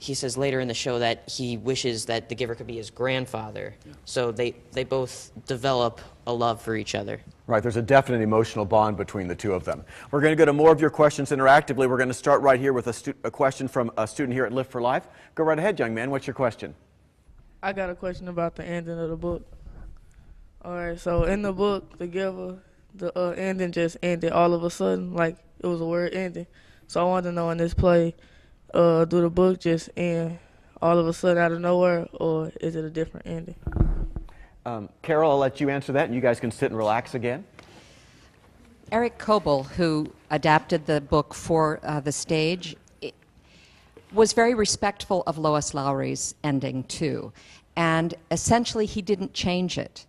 the show that he wishes that the Giver could be his grandfather. So they both develop a love for each other. Right, there's a definite emotional bond between the two of them. We're going to go to more of your questions interactively. We're going to start right here with a question from a student here at Lift for Life. Go right ahead, young man. What's your question? I got a question about the ending of the book. All right, so in the book, the Giver, the ending just ended all of a sudden, like it was a word ending. So I wanted to know in this play, do the book just end all of a sudden out of nowhere, or is it a different ending? Carol, I'll let you answer that, and you guys can sit and relax again. Eric Coble, who adapted the book for the stage, was very respectful of Lois Lowry's ending, too. And essentially, he didn't change it.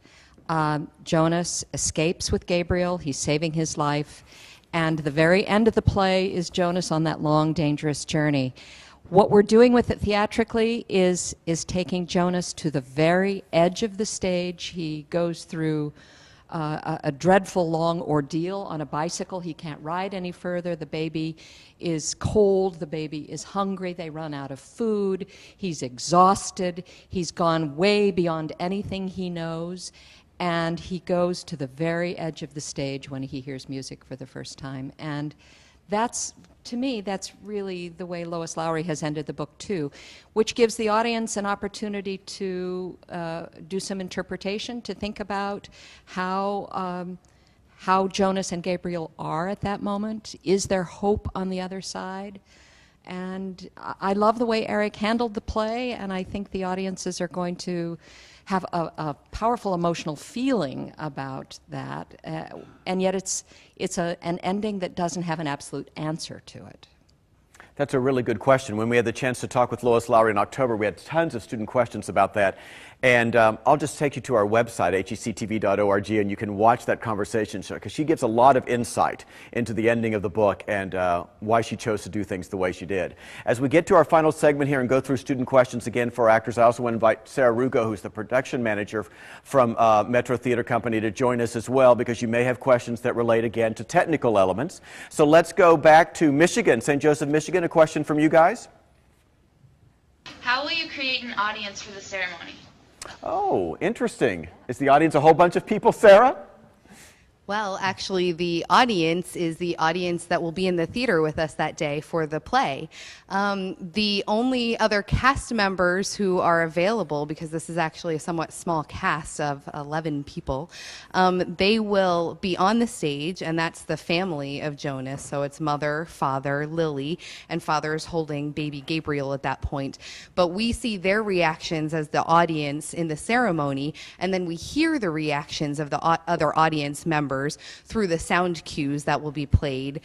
Jonas escapes with Gabriel. He's saving his life. And the very end of the play is Jonas on that long, dangerous journey. What we're doing with it theatrically is taking Jonas to the very edge of the stage. He goes through a dreadful long ordeal on a bicycle. He can't ride any further. The baby is cold. The baby is hungry. They run out of food. He's exhausted. He's gone way beyond anything he knows. And he goes to the very edge of the stage when he hears music for the first time. And that's, to me, that's really the way Lois Lowry has ended the book, too, which gives the audience an opportunity to do some interpretation, to think about how Jonas and Gabriel are at that moment. Is there hope on the other side? And I love the way Eric handled the play, and I think the audiences are going to have a powerful emotional feeling about that, and yet it's an ending that doesn't have an absolute answer to it. That's a really good question. When we had the chance to talk with Lois Lowry in October, we had tons of student questions about that. And I'll just take you to our website, hectv.org, and you can watch that conversation, because she gives a lot of insight into the ending of the book and why she chose to do things the way she did. As we get to our final segment here and go through student questions again for our actors, I also want to invite Sarah Rugo, who's the production manager from Metro Theater Company, to join us as well, because you may have questions that relate again to technical elements. So let's go back to Michigan, St. Joseph, Michigan. A question from you guys. How will you create an audience for the ceremony? Oh, interesting. Is the audience a whole bunch of people, Sarah? Well, actually, the audience is the audience that will be in the theater with us that day for the play. The only other cast members who are available, because this is actually a somewhat small cast of 11 people, they will be on the stage, and that's the family of Jonas. So it's mother, father, Lily, and father is holding baby Gabriel at that point. But we see their reactions as the audience in the ceremony, and then we hear the reactions of the other audience members through the sound cues that will be played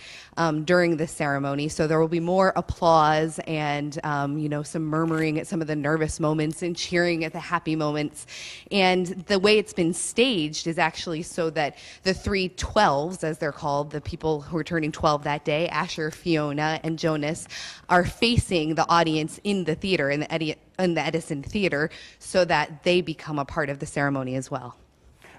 during the ceremony. So there will be more applause and some murmuring at some of the nervous moments and cheering at the happy moments. And the way it's been staged is actually so that the 3 12s, as they're called, the people who are turning 12 that day, Asher, Fiona, and Jonas, are facing the audience in the theater, in the Edison Theater, so that they become a part of the ceremony as well.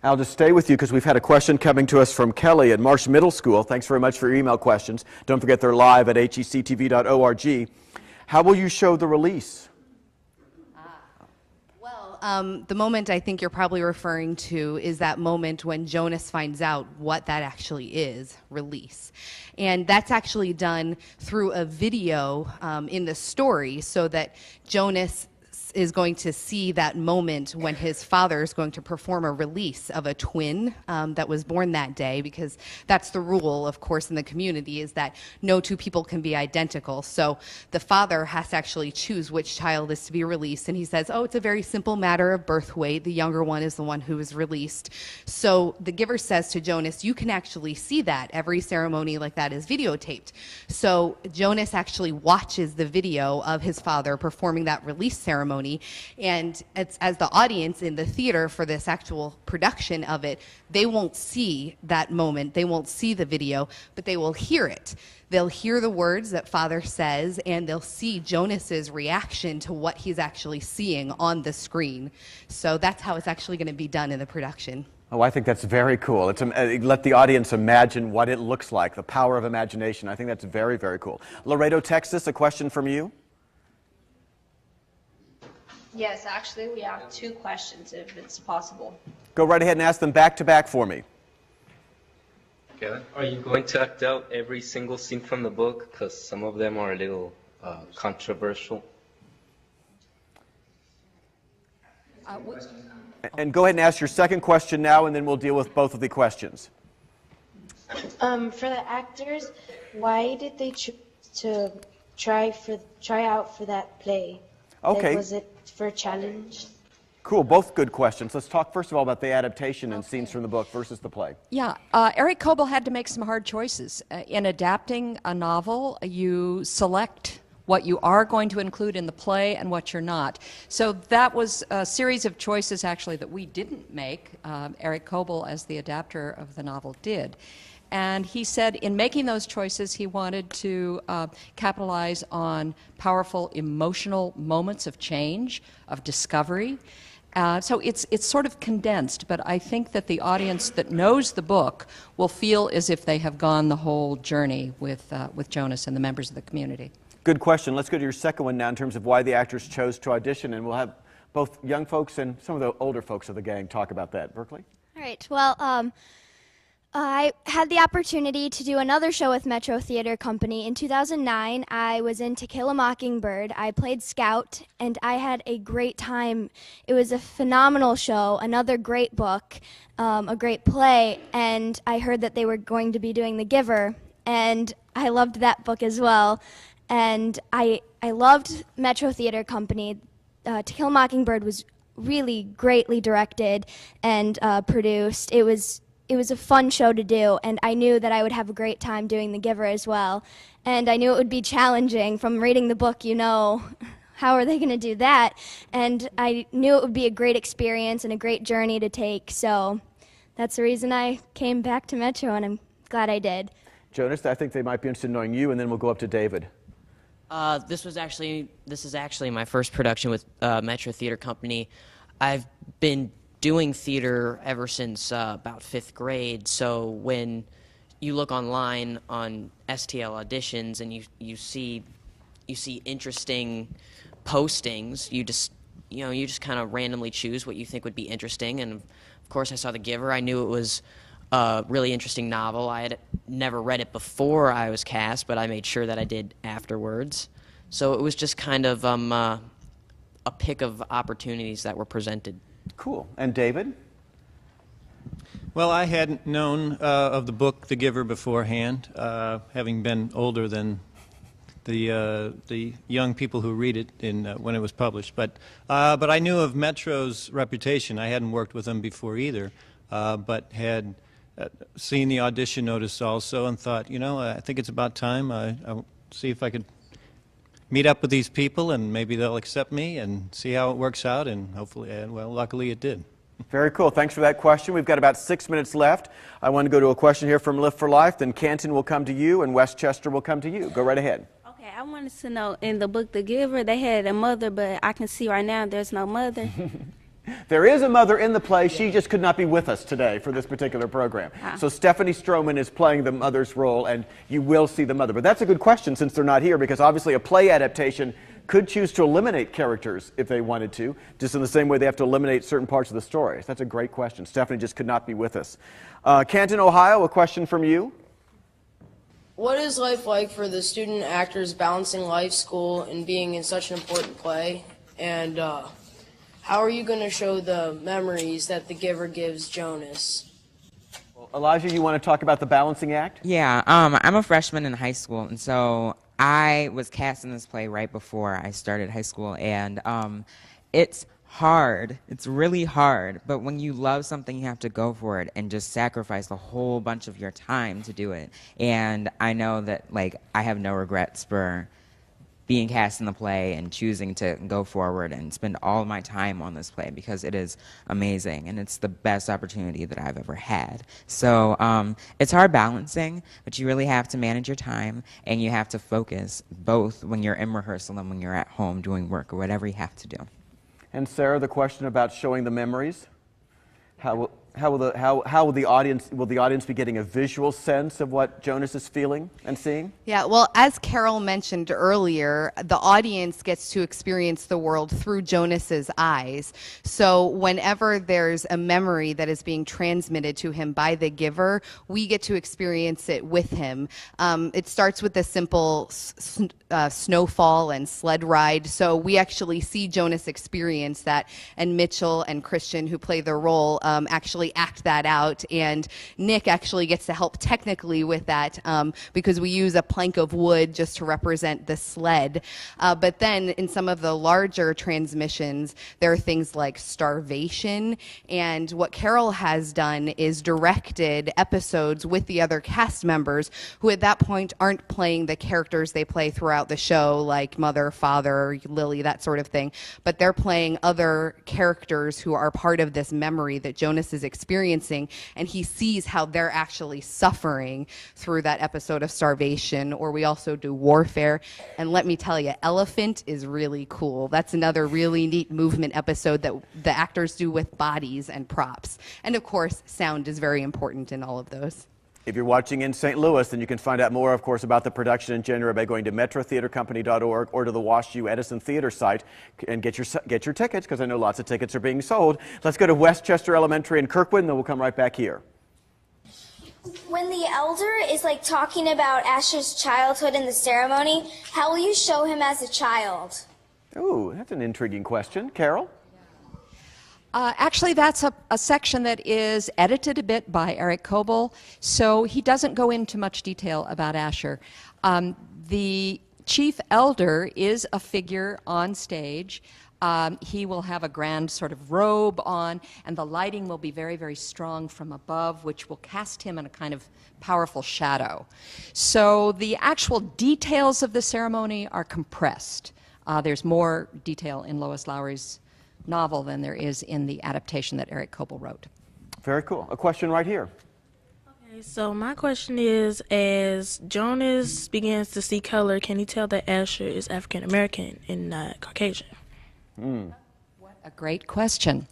I'll just stay with you because we've had a question coming to us from Kelly at Marsh Middle School. Thanks very much for your email questions. Don't forget they're live at hectv.org. How will you show the release? The moment I think you're probably referring to is that moment when Jonas finds out what that actually is, release. And that's actually done through a video in the story, so that Jonas is going to see that moment when his father is going to perform a release of a twin that was born that day, because that's the rule, of course, in the community, is that no two people can be identical. So the father has to actually choose which child is to be released, and he says, oh, it's a very simple matter of birth weight. The younger one is the one who is released. So the giver says to Jonas, you can actually see that. Every ceremony like that is videotaped. So Jonas actually watches the video of his father performing that release ceremony. And it's, as the audience in the theater for this actual production of it, they won't see that moment, they won't see the video, but they will hear it. They'll hear the words that father says, and they'll see Jonas's reaction to what he's actually seeing on the screen. So that's how it's actually going to be done in the production. Oh, I think that's very cool. It's let the audience imagine what it looks like, the power of imagination. I think that's very, very cool. Laredo, Texas, a question from you. Yes, actually, we have 2 questions, if it's possible. Go right ahead and ask them back to back for me. Kevin, are you going to act out every single scene from the book? Because some of them are a little controversial. And go ahead and ask your second question now, and then we'll deal with both of the questions. For the actors, why did they choose to try out for that play? Okay. Like, was it for a challenge? Cool, both good questions. Let's talk first of all about the adaptation and scenes from the book versus the play. Yeah, Eric Coble had to make some hard choices. In adapting a novel, you select what you are going to include in the play and what you're not. So that was a series of choices actually that we didn't make. Eric Coble, as the adapter of the novel, did. And he said in making those choices, he wanted to capitalize on powerful emotional moments of change, of discovery. So it's sort of condensed, but I think that the audience that knows the book will feel as if they have gone the whole journey with Jonas and the members of the community. Good question. Let's go to your second one now in terms of why the actors chose to audition, and we'll have both young folks and some of the older folks of the gang talk about that. Berkeley? All right. Well, I had the opportunity to do another show with Metro Theater Company. In 2009, I was in To Kill a Mockingbird. I played Scout, and I had a great time. It was a phenomenal show, another great book, a great play, and I heard that they were going to be doing The Giver, and I loved that book as well. And I loved Metro Theater Company. To Kill a Mockingbird was really greatly directed and produced. It was a fun show to do, and I knew that I would have a great time doing The Giver as well. And I knew it would be challenging. From reading the book, you know, how are they going to do that? And I knew it would be a great experience and a great journey to take. So that's the reason I came back to Metro, and I'm glad I did. Jonas, I think they might be interested in knowing you, and then we'll go up to David. This is actually my first production with Metro Theater Company. I've been doing theater ever since about 5th grade, so when you look online on STL auditions and you see interesting postings, you just kind of randomly choose what you think would be interesting. And of course I saw The Giver. I knew it was a really interesting novel. I had never read it before I was cast, but I made sure that I did afterwards. So it was just kind of a pick of opportunities that were presented. Cool. And David? Well, I hadn't known of the book The Giver beforehand, having been older than the young people who read it when it was published. But I knew of Metro's reputation. I hadn't worked with them before either, but had seen the audition notice also and thought, you know, I think it's about time. I'll see if I could meet up with these people and maybe they'll accept me and see how it works out, and hopefully, well, luckily it did. Very cool. Thanks for that question. We've got about 6 minutes left. I want to go to a question here from Live for Life. Then Canton will come to you, and Westchester will come to you. Go right ahead. Okay, I wanted to know, in the book The Giver, they had a mother, but I can see right now there's no mother. There is a mother in the play. She just could not be with us today for this particular program. So Stephanie Stroman is playing the mother's role, and you will see the mother. But that's a good question since they're not here, because obviously a play adaptation could choose to eliminate characters if they wanted to, just in the same way they have to eliminate certain parts of the story. That's a great question. Stephanie just could not be with us. Canton, Ohio, a question from you. What is life like for the student actors balancing life, school, and being in such an important play? And how are you going to show the memories that the giver gives Jonas? Well, Elijah, you want to talk about the balancing act? Yeah, I'm a freshman in high school, and so I was cast in this play right before I started high school, and it's hard. It's really hard, but when you love something, you have to go for it and just sacrifice a whole bunch of your time to do it. And I know that, like, I have no regrets for being cast in the play and choosing to go forward and spend all my time on this play, because it is amazing and it's the best opportunity that I've ever had. So it's hard balancing, but you really have to manage your time and you have to focus both when you're in rehearsal and when you're at home doing work or whatever you have to do. And Sarah, the question about showing the memories, how will the audience be getting a visual sense of what Jonas is feeling and seeing? Yeah, well, as Carol mentioned earlier, the audience gets to experience the world through Jonas's eyes. So whenever there's a memory that is being transmitted to him by the giver, we get to experience it with him. It starts with a simple snowfall and sled ride. So we actually see Jonas experience that, and Mitchell and Christian, who play their role, actually act that out, and Nick actually gets to help technically with that because we use a plank of wood just to represent the sled. But then in some of the larger transmissions, there are things like starvation, and what Carol has done is directed episodes with the other cast members who at that point aren't playing the characters they play throughout the show, like mother, father, Lily, that sort of thing, but they're playing other characters who are part of this memory that Jonas is experiencing, and he sees how they're actually suffering through that episode of starvation. Or we also do warfare, and let me tell you, Elephant is really cool. That's another really neat movement episode that the actors do with bodies and props. And of course, sound is very important in all of those. If you're watching in St. Louis, then you can find out more, of course, about the production in January by going to metrotheatercompany.org or to the WashU Edison Theater site and get your tickets, because I know lots of tickets are being sold. Let's go to Westchester Elementary in Kirkwood, and then we'll come right back here. When the elder is like talking about Asher's childhood in the ceremony, how will you show him as a child? Ooh, that's an intriguing question. Carol? Actually, that's a section that is edited a bit by Eric Coble, so he doesn't go into much detail about Asher. The chief elder is a figure on stage. He will have a grand sort of robe on, and the lighting will be very, very strong from above, which will cast him in a kind of powerful shadow. So the actual details of the ceremony are compressed. There's more detail in Lois Lowry's novel than there is in the adaptation that Eric Coble wrote. Very cool. A question right here. Okay, so my question is, as Jonas begins to see color, can he tell that Asher is African American and not Caucasian? What a great question.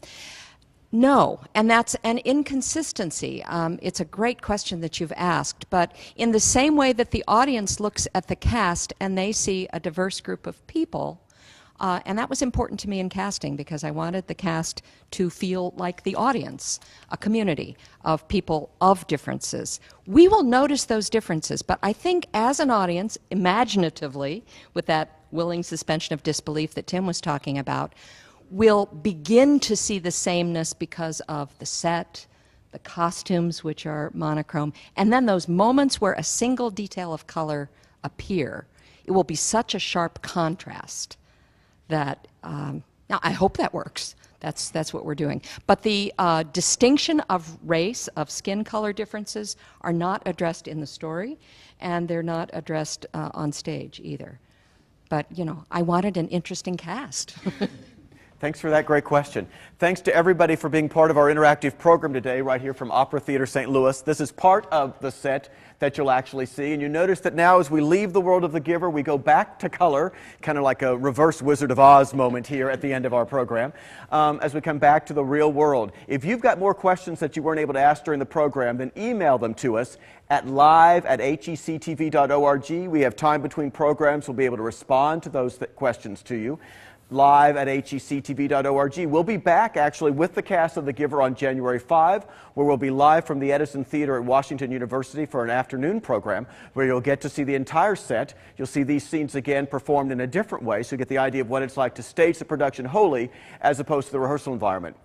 No, and that's an inconsistency. It's a great question that you've asked, but in the same way that the audience looks at the cast and they see a diverse group of people, And that was important to me in casting because I wanted the cast to feel like the audience, a community of people of differences. We will notice those differences, but I think as an audience, imaginatively, with that willing suspension of disbelief that Tim was talking about, we'll begin to see the sameness because of the set, the costumes, which are monochrome, and then those moments where a single detail of color appear. It will be such a sharp contrast that, now I hope that works. That's what we're doing. But the distinction of race, of skin color differences, are not addressed in the story, and they're not addressed on stage either. But, you know, I wanted an interesting cast. Thanks for that great question. Thanks to everybody for being part of our interactive program today, right here from Opera Theater St. Louis. This is part of the set that you'll actually see. And you notice that now as we leave the world of The Giver, we go back to color, kind of like a reverse Wizard of Oz moment here at the end of our program, as we come back to the real world. If you've got more questions that you weren't able to ask during the program, then email them to us at live@hectv.org. We have time between programs. We'll be able to respond to those questions to you. live@hectv.org. We'll be back actually with the cast of The Giver on January 5, where we'll be live from the Edison Theater at Washington University for an afternoon program where you'll get to see the entire set. You'll see these scenes again performed in a different way, so you get the idea of what it's like to stage the production wholly as opposed to the rehearsal environment.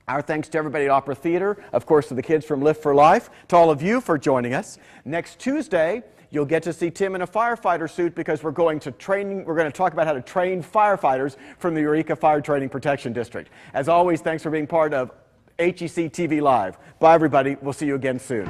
Our thanks to everybody at Opera Theater, of course to the kids from Lift for Life, to all of you for joining us. Next Tuesday, you'll get to see Tim in a firefighter suit because we're going to talk about how to train firefighters from the Eureka Fire Training Protection District. As always, thanks for being part of HEC TV Live. Bye, everybody. We'll see you again soon.